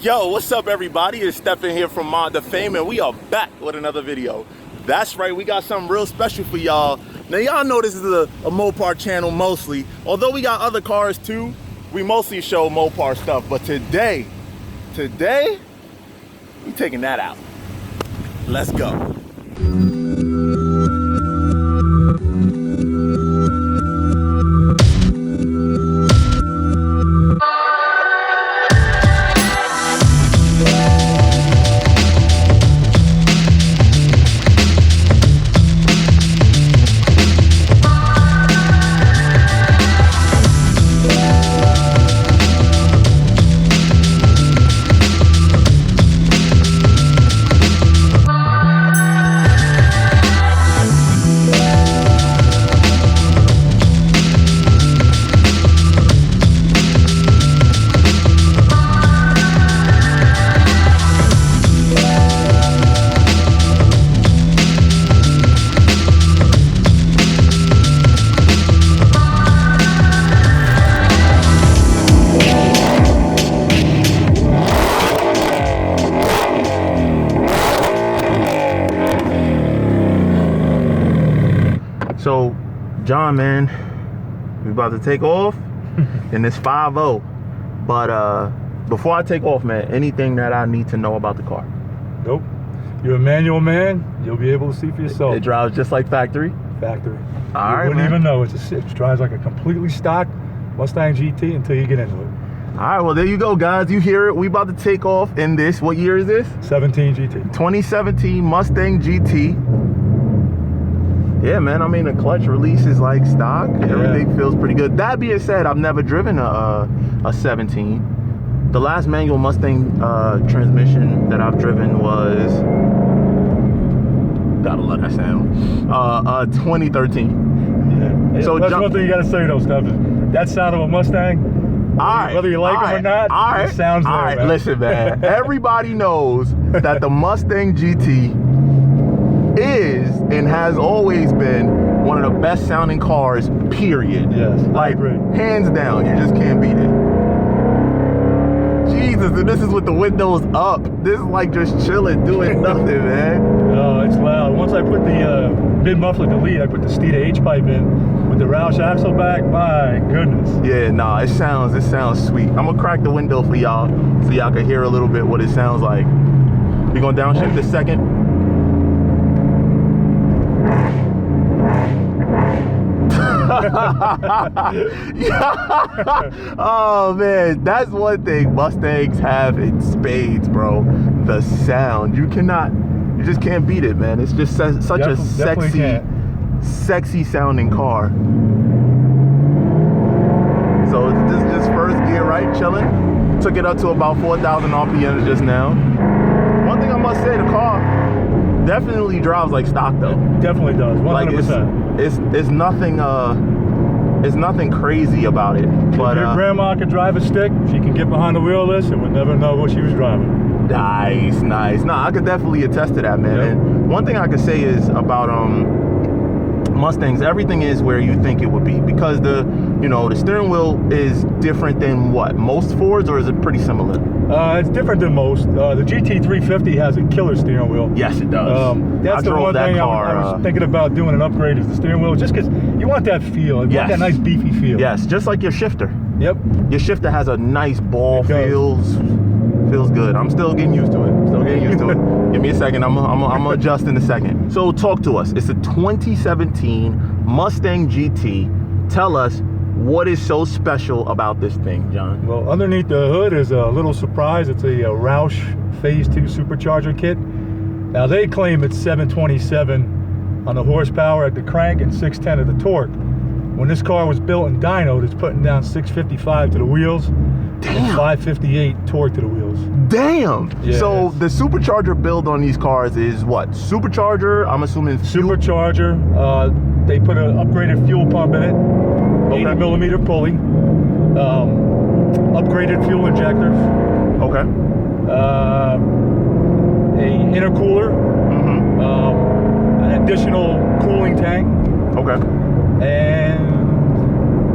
Yo, what's up everybody? It's Stephen here from Mod2Fame and we are back with another video. That's right, we got something real special for y'all. Now y'all know this is a Mopar channel mostly. Although we got other cars too, we mostly show Mopar stuff. But today, we taking that out. Let's go. So, John, man, we about to take off in this 5.0. But before I take off, man, anything that I need to know about the car? Nope. You're a manual man. You'll be able to see for yourself. It drives just like factory? Factory. All right, you wouldn't even know. It drives like a completely stock Mustang GT until you get into it. All right, well, there you go, guys. You hear it. We about to take off in this. What year is this? 17 GT. 2017 Mustang GT. Yeah, man, I mean, the clutch release is like stock. Yeah. Everything feels pretty good. That being said, I've never driven a 17. The last manual Mustang transmission that I've driven was, gotta love that sound, 2013. Yeah. So that's one thing you gotta say though, Stephen. That sound of a Mustang, whether you like it or not, it sounds there, man. Listen, man, everybody knows that the Mustang GT is and has always been one of the best sounding cars, period. Yes, like, I agree. Hands down, you just can't beat it. Jesus, and this is with the windows up. This is like just chilling, doing nothing, man. Oh, it's loud. Once I put the mid-muffler delete, I put the Steeda H-pipe in with the Roush axle back. My goodness. Yeah, nah, it sounds sweet. I'm gonna crack the window for y'all so y'all can hear a little bit what it sounds like. We gonna downshift this second. Oh man, that's one thing Mustangs have in spades, bro. The sound. You just can't beat it, man. It's just such a sexy sounding car. So it's just first gear, right? Chilling. Took it up to about 4,000 RPM just now. One thing I must say, the car definitely drives like stock though. It definitely does. 100%. Like it's nothing crazy about it. But if your grandma could drive a stick, she can get behind the wheel of this and would never know what she was driving. Nice. No, I could definitely attest to that, man. Yep. And one thing I could say is about Mustangs, everything is where you think it would be, because the steering wheel is different than what, most Fords, or is it pretty similar? It's different than most. The GT350 has a killer steering wheel. Yes, it does. That's the one thing I was thinking about doing an upgrade, is the steering wheel, just because you want that feel. You want that nice beefy feel. Yes, just like your shifter. Yep. Your shifter has a nice ball, feels good. I'm still getting used to it. Give me a second. I'm gonna adjust in a second. So talk to us. It's a 2017 Mustang GT. Tell us, what is so special about this thing, John? Well, underneath the hood is a little surprise. It's a Roush Phase 2 supercharger kit. Now they claim it's 727 on the horsepower at the crank and 610 at the torque. When this car was built and dynoed, it's putting down 655 to the wheels. Damn. And 558 torque to the wheels. Damn. Yeah, so the supercharger build on these cars is what? Supercharger, I'm assuming fuel? Supercharger. They put an upgraded fuel pump in it. 80 millimeter pulley. Upgraded fuel injectors. Okay. A intercooler. An additional cooling tank. Okay. And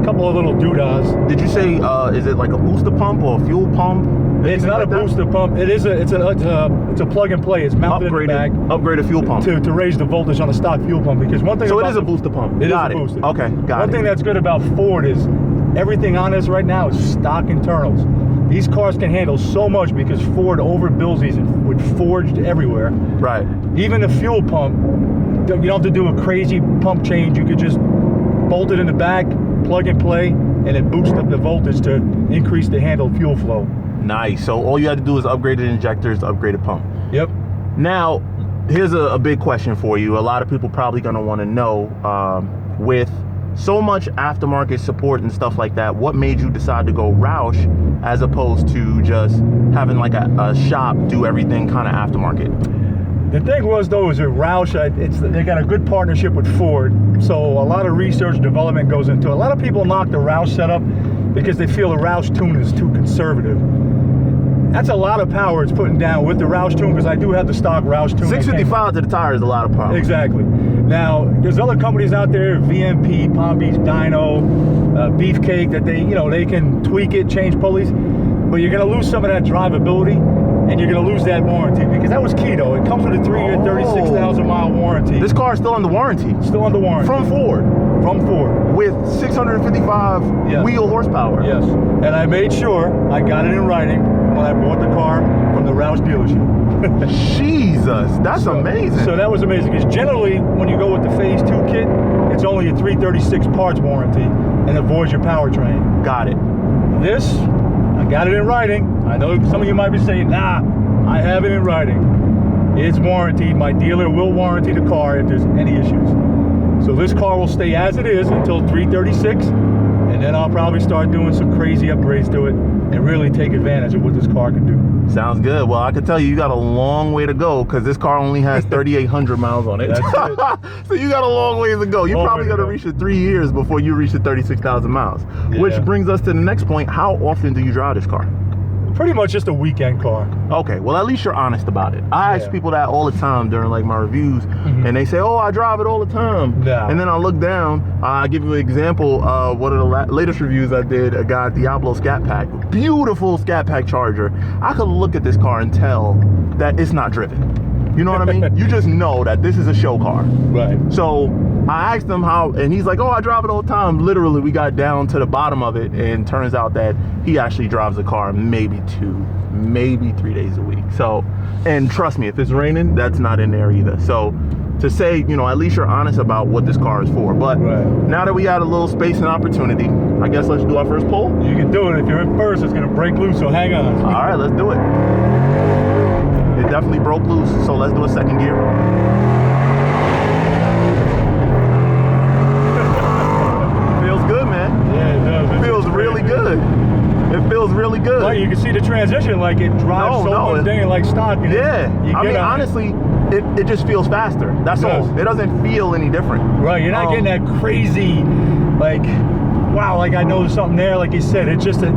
a couple of little doodads. Did you say is it like a booster pump or a fuel pump? It's not a booster pump. It is it's a plug and play. It's mounted in the back. Upgraded fuel pump to raise the voltage on a stock fuel pump, because one thing. So it is a booster pump. It got is a it. booster. Okay, got it. One thing that's good about Ford is everything on this right now is stock internals. These cars can handle so much because Ford overbuilds these with forged everywhere. Right. Even the fuel pump, you don't have to do a crazy pump change. You could just bolt it in the back, plug and play, and it boosts up the voltage to increase the handle fuel flow. Nice. So all you had to do is upgrade the injectors, upgrade the pump. Yep. Now, here's a big question for you. A lot of people probably going to want to know, with so much aftermarket support and stuff like that, what made you decide to go Roush as opposed to just having like a shop do everything kind of aftermarket? The thing was, though, is that Roush, they got a good partnership with Ford, so a lot of research and development goes into it. A lot of people knock the Roush setup because they feel the Roush tune is too conservative. That's a lot of power it's putting down with the Roush tune, because I do have the stock Roush tune. 655 to the tire is a lot of power. Exactly. Now, there's other companies out there, VMP, Palm Beach Dyno, Beefcake, that they can tweak it, change pulleys, but you're going to lose some of that drivability, and you're going to lose that warranty, because that was key, though. It comes with a 3-year, 36,000-mile warranty. This car is still under warranty. Still under warranty. From Ford. From Ford. With 655 wheel horsepower. Yes. And I made sure I got it in writing when I bought the car from the Roush dealership. Jesus, that's amazing. So that was amazing, because generally when you go with the Phase 2 kit, it's only a 336 parts warranty and avoids your powertrain. Got it. This, I got it in writing. I know some of you might be saying, nah, I have it in writing. It's warranted. My dealer will warranty the car if there's any issues. So this car will stay as it is until 336, and then I'll probably start doing some crazy upgrades to it and really take advantage of what this car can do. Sounds good. Well, I can tell you got a long way to go, because this car only has 3,800 miles on it. That's it. So you got a long ways to go. You probably got to reach the 3 years before you reach the 36,000 miles. Yeah. Which brings us to the next point. How often do you drive this car? Pretty much just a weekend car. Okay, well, at least you're honest about it. I ask people that all the time during like my reviews, and they say, oh, I drive it all the time. No. And then I look down, I give you an example. One of the latest reviews I did, a guy Diablo Scat Pack, beautiful Scat Pack Charger. I could look at this car and tell that it's not driven. You know what I mean? You just know that this is a show car. Right. So I asked him how, and he's like, oh, I drive it all the time. Literally, we got down to the bottom of it, and turns out that he actually drives the car maybe 2, maybe 3 days a week. So, and trust me, if it's raining, that's not in there either. So to say, at least you're honest about what this car is for. But now that we got a little space and opportunity, I guess let's do our first pull. You can do it. If you're in first, it's going to break loose, so hang on. All right, let's do it. It definitely broke loose, so let's do a second gear. Feels good, man. Yeah, it does. It feels really good. It feels really good. Well, you can see the transition, like it drives mundane, like stock. Yeah. I mean, honestly, it just feels faster. That's all. It doesn't feel any different. Right. You're not getting that crazy, like, wow, like I noticed something there. Like you said, it's just a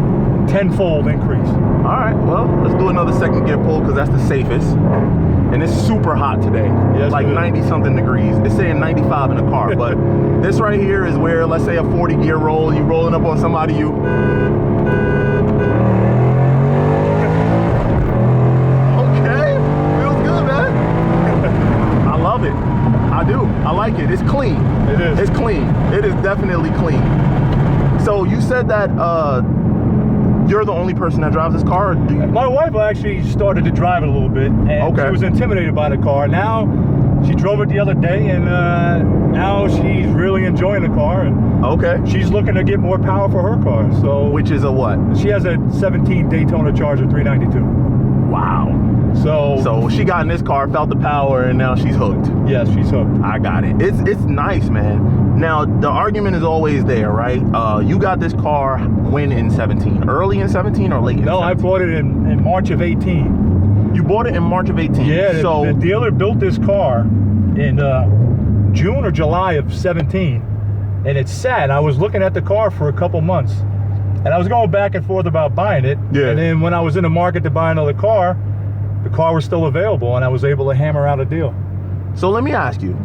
tenfold increase. All right. Well, let's do another second gear pull, because that's the safest. And it's super hot today. Yes, like 90-something degrees. It's saying 95 in the car, but this right here is where, let's say, a 40 gear roll, you rolling up on somebody, you. I do. I like it. It's clean. It is. It's clean. It is definitely clean. So you said that you're the only person that drives this car? Or do you... My wife actually started to drive it a little bit, and she was intimidated by the car. Now she drove it the other day, and now she's really enjoying the car. And she's looking to get more power for her car. So which is a what? She has a 17 Daytona Charger 392. Wow. So she got in this car, felt the power, and now she's hooked. Yes, she's hooked. I got it. It's nice, man. Now, the argument is always there, right? You got this car when in 17? Early in 17 or late in 17? No, I bought it in March of 18. You bought it in March of 18? Yeah, so the dealer built this car in June or July of 17, and it sat. I was looking at the car for a couple months, and I was going back and forth about buying it. Yeah. And then when I was in the market to buy another car, the car was still available, and I was able to hammer out a deal. So let me ask you,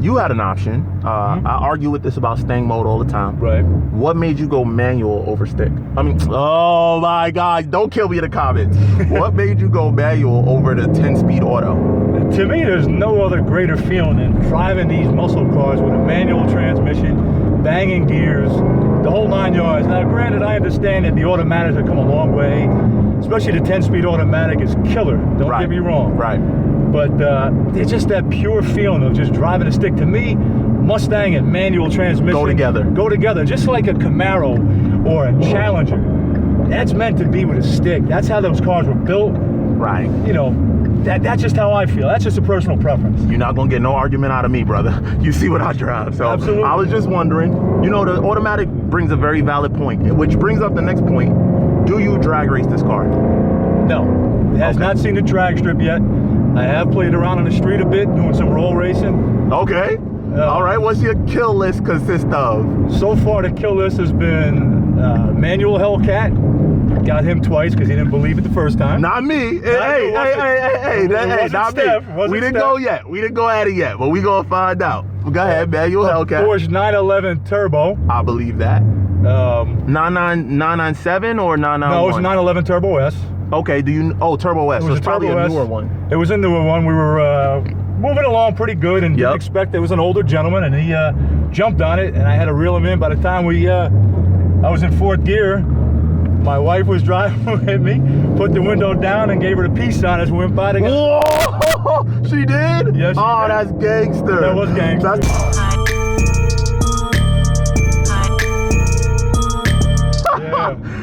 you had an option. I argue with this about staying mode all the time. Right. What made you go manual over stick? I mean, oh my God, don't kill me in the comments. What made you go manual over the 10-speed auto? To me, there's no other greater feeling than driving these muscle cars with a manual transmission, banging gears, the whole 9 yards. Now, granted, I understand that the automatics have come a long way, especially the 10-speed automatic is killer. Don't get me wrong. Right. But it's just that pure feeling of just driving a stick. To me, Mustang and manual transmission Go together. Go together, just like a Camaro or a Challenger. That's meant to be with a stick. That's how those cars were built. Right. You know, that's just how I feel. That's just a personal preference. You're not gonna get no argument out of me, brother. You see what I drive. So absolutely. I was just wondering, you know, the automatic brings a very valid point, which brings up the next point. Do you drag race this car? No. It has not seen the drag strip yet. I have played around on the street a bit, doing some roll racing. Okay. All right, what's your kill list consist of? So far, the kill list has been manual Hellcat. Got him twice because he didn't believe it the first time. Not me. Hey, not me. We didn't go yet. We didn't go at it yet, but we gonna find out. Go ahead, manual Hellcat. Porsche 911 Turbo. I believe that. 997 or 991? No, it's 911 Turbo S. Okay, Turbo S. So it's probably a newer one. It was a newer one. We were moving along pretty good and didn't expect it was an older gentleman, and he jumped on it, and I had to reel him in. By the time I was in fourth gear, my wife was driving with me, put the window down and gave her the peace sign as we went by together. Whoa! She did? Yes, she did. That's gangster. That was gangster.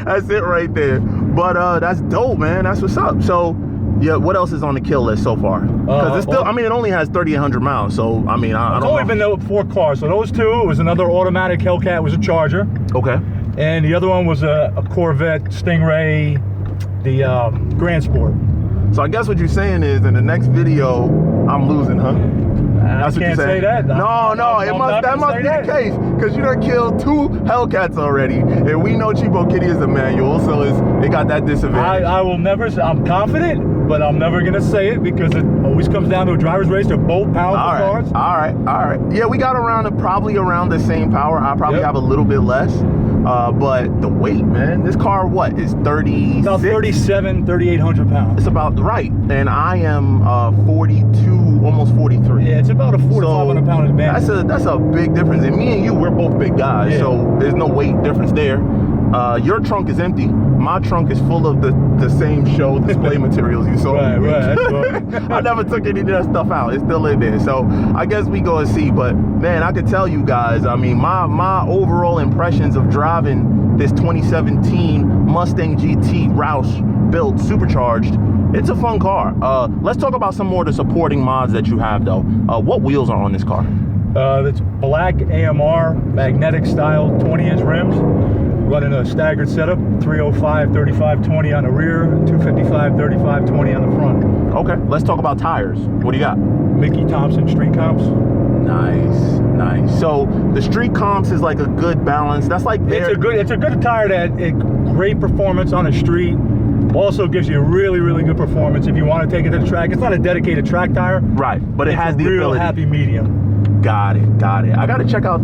That's it right there. But that's dope, man. That's what's up. So, yeah, what else is on the kill list so far? Because it's still, I mean, it only has 3,800 miles. So, I mean, I don't know. It's only been 4 cars. So those two, it was another automatic Hellcat, it was a Charger. Okay. And the other one was a Corvette Stingray, the Grand Sport. So I guess what you're saying is in the next video, I'm losing, huh? That's what you're saying. Say that. No, that must be the case, because you done killed 2 Hellcats already, and we know Cheapokitty is a manual, so it got that disadvantage. I will never say, I'm confident, but I'm never gonna say it because it always comes down to a driver's race. They're both powerful cars. All right. Yeah, we got probably around the same power. I probably have a little bit less. But the weight, man, this car, what, is 36? About 3,800 pounds. It's about right. And I am 42, almost 43. Yeah, it's about a 400 to 500 pound advantage. That's a big difference. And me and you, we're both big guys, so there's no weight difference there. Your trunk is empty. My trunk is full of the same show display materials you saw. Right. I never took any of that stuff out. It's still in there. So I guess we go and see. But man, I could tell you guys, I mean, my overall impressions of driving this 2017 Mustang GT Roush built supercharged, it's a fun car. Let's talk about some more of the supporting mods that you have though. What wheels are on this car? It's black AMR magnetic style 20-inch rims. Running a staggered setup, 305 3520 on the rear, 255 3520 on the front. Okay, let's talk about tires. What do you got? Mickey Thompson street comps. Nice. So the street comps is like a good balance. That's like it's a good tire that great performance on the street. Also gives you really good performance if you want to take it to the track. It's not a dedicated track tire. Right, but it has the real ability. Happy medium. Got it. I gotta check out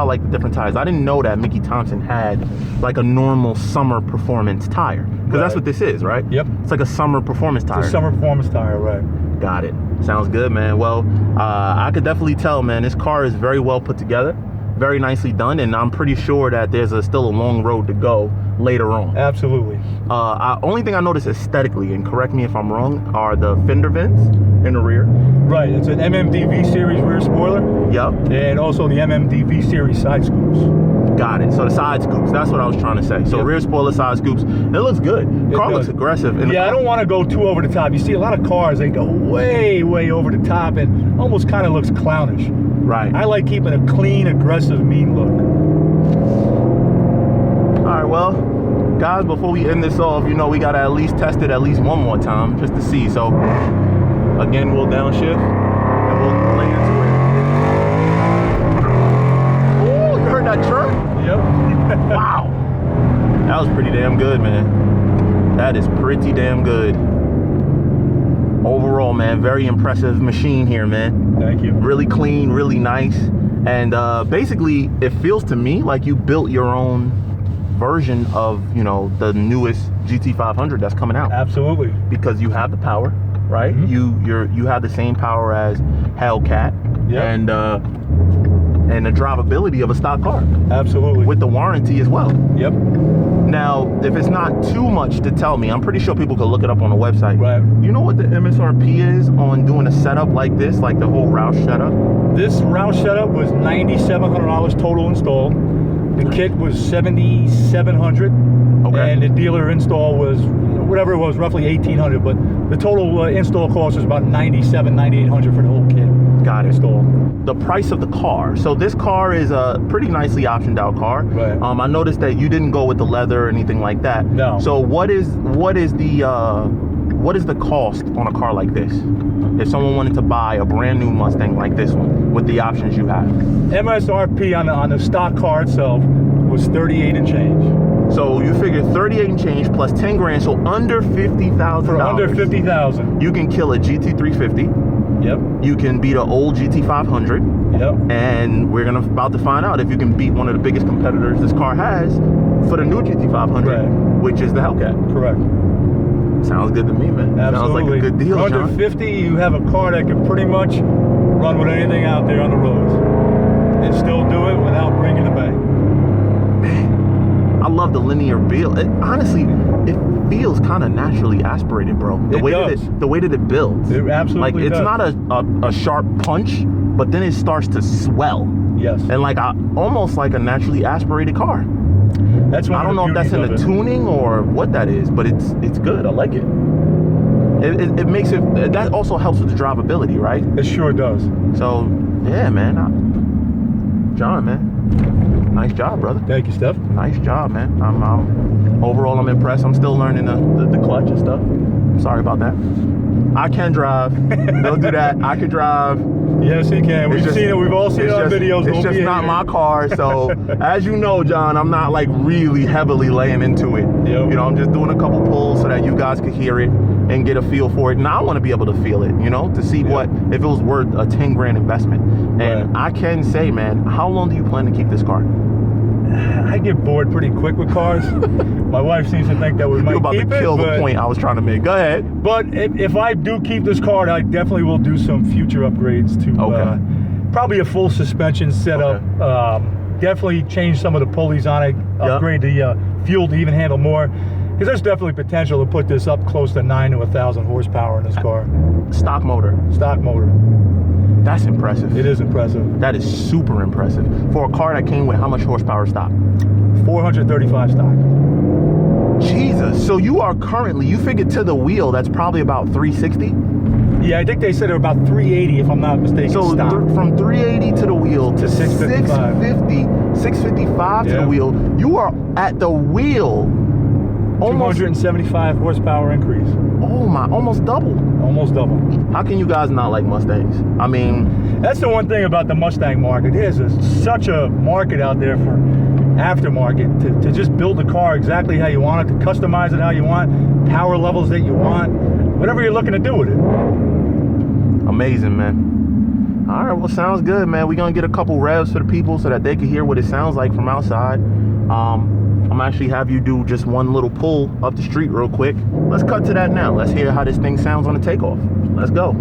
like the different tires. I didn't know that Mickey Thompson had like a normal summer performance tire, because that's what this is, right? Yep. It's like a summer performance tire. It's a summer performance tire, right? Got it. Sounds good, man. Well, I could definitely tell, man, this car is very well put together, very nicely done, and I'm pretty sure that there's still a long road to go later on. Absolutely. Only thing I noticed aesthetically, and correct me if I'm wrong, are the fender vents in the rear. Right, it's an MMDV series rear spoiler. Yep. And also the MMDV series side scoops. Got it. So the side scoops, that's what I was trying to say. So rear spoiler, side scoops. It looks good. The car looks aggressive. I don't want to go too over the top. You see a lot of cars, they go way over the top and almost kind of looks clownish. Right. I like keeping a clean, aggressive, mean look. All right, well, guys, before we end this off, you know, we got to at least test it at least one more time just to see. So again, we'll downshift and we'll lay into it. Ooh, you heard that chirp? Yep. Wow. That was pretty damn good, man. That is pretty damn good. Overall, man, very impressive machine here, man. Thank you. Really clean, really nice. And basically, it feels to me like you built your own version of, you know, the newest GT500 that's coming out. Absolutely. Because you have the power, right? Mm-hmm. You have the same power as Hellcat. Yep. And the drivability of a stock car. Absolutely. With the warranty as well. Yep. Now, if it's not too much to tell me, I'm pretty sure people could look it up on the website. Right. You know what the MSRP is on doing a setup like this, like the whole Roush setup? This Roush setup was $9,700 total install. The kit was $7,700. Okay. And the dealer install was, whatever it was, roughly $1,800. But the total install cost was about $9,700, $9,800 for the whole kit. Got it. Install. The price of the car. So this car is a pretty nicely optioned out car. Right. I noticed that you didn't go with the leather or anything like that. No. So what is the cost on a car like this? If someone wanted to buy a brand new Mustang like this one with the options you have. MSRP on the stock car itself was 38 and change. So you figure 38 and change plus 10 grand, so under $50,000. For under $50,000. You can kill a GT350. Yep. You can beat an old GT500. Yep. And we're about to find out if you can beat one of the biggest competitors this car has for the new GT500, right, which is the Hellcat. Correct. Sounds good to me, man. Absolutely. Sounds like a good deal, For under John. 50, you have a car that can pretty much run with anything out there on the roads and still do it without breaking the bank. I love the linear build. Honestly, it feels kind of naturally aspirated, bro. The way that it builds. It absolutely it's does. not a sharp punch, but then it starts to swell. Yes. And like almost like a naturally aspirated car. That's one I don't know if that's in the tuning or what that is, but it's good. I like it. It makes it. That also helps with the drivability, right? It sure does. So yeah, man. John, man. Nice job, brother. Thank you, Steph. Nice job, man. Overall, I'm impressed. I'm still learning the clutch and stuff. Sorry about that. I can drive. Don't do that. I can drive. Yes, he can. We've seen it. We've all seen it on videos. It's just not my car. So, as you know, John, I'm not like really heavily laying into it. Yep. You know, I'm just doing a couple pulls so that you guys could hear it and get a feel for it. And I want to be able to feel it, you know, to see if it was worth a 10 grand investment. And I can say, man, how long do you plan to keep this car? I get bored pretty quick with cars. My wife seems to think that we might You're about keep to kill it, the point I was trying to make. Go ahead. But if I do keep this car, I definitely will do some future upgrades to probably a full suspension setup. Okay. Definitely change some of the pulleys on it. Upgrade the fuel to even handle more. Because there's definitely potential to put this up close to 9,000 to 1,000 horsepower in this car. Stock motor. Stock motor. That's impressive. It is impressive. That is super impressive. For a car that came with how much horsepower stock? 435 stock. Jesus. So you are currently, you figured to the wheel, that's probably about 360? Yeah, I think they said they're about 380 if I'm not mistaken. So from 380 to the wheel to 655 to the wheel, you are at the wheel. 275 horsepower increase. Oh my, almost double. Almost double. How can you guys not like Mustangs? I mean, that's the one thing about the Mustang market. There's such a market out there for aftermarket to just build the car exactly how you want it, to customize it how you want, power levels that you want, whatever you're looking to do with it. Amazing, man. All right, well, sounds good, man. We're gonna get a couple revs for the people so that they can hear what it sounds like from outside. I'm actually have you do just one little pull up the street real quick. Let's cut to that now. Let's hear how this thing sounds on the takeoff. Let's go.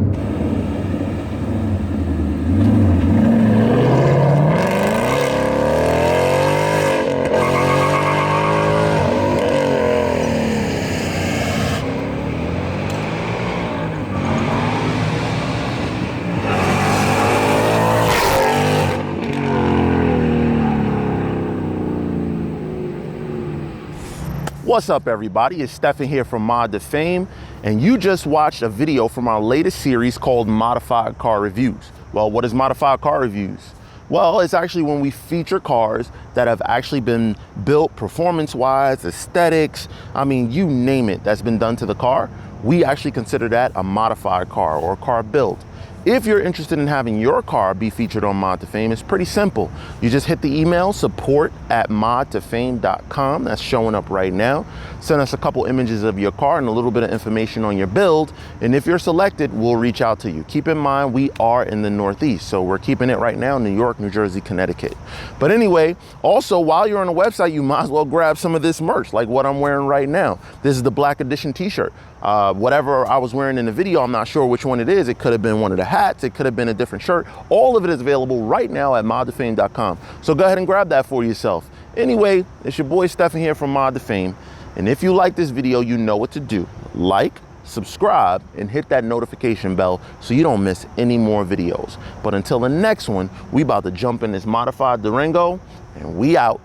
What's up, everybody? It's Stefan here from Mod2Fame, and you just watched a video from our latest series called Modified Car Reviews. Well, what is Modified Car Reviews? Well, it's actually when we feature cars that have actually been built performance-wise, aesthetics, I mean, you name it, that's been done to the car. We actually consider that a modified car or a car built. If you're interested in having your car be featured on Mod2Fame, it's pretty simple. You just hit the email support@mod2fame.com. That's showing up right now. Send us a couple images of your car and a little bit of information on your build. And if you're selected, we'll reach out to you. Keep in mind, we are in the Northeast, so we're keeping it right now in New York, New Jersey, Connecticut. But anyway, also while you're on the website, you might as well grab some of this merch, like what I'm wearing right now. This is the Black Edition t-shirt. Whatever I was wearing in the video, I'm not sure which one it is. It could have been one of the hats. It could have been a different shirt. All of it is available right now at mod2fame.com. So go ahead and grab that for yourself. Anyway, it's your boy Stefan here from Mod2Fame. And if you like this video, you know what to do. Like, subscribe, and hit that notification bell so you don't miss any more videos. But until the next one, we about to jump in this modified Durango, and we out.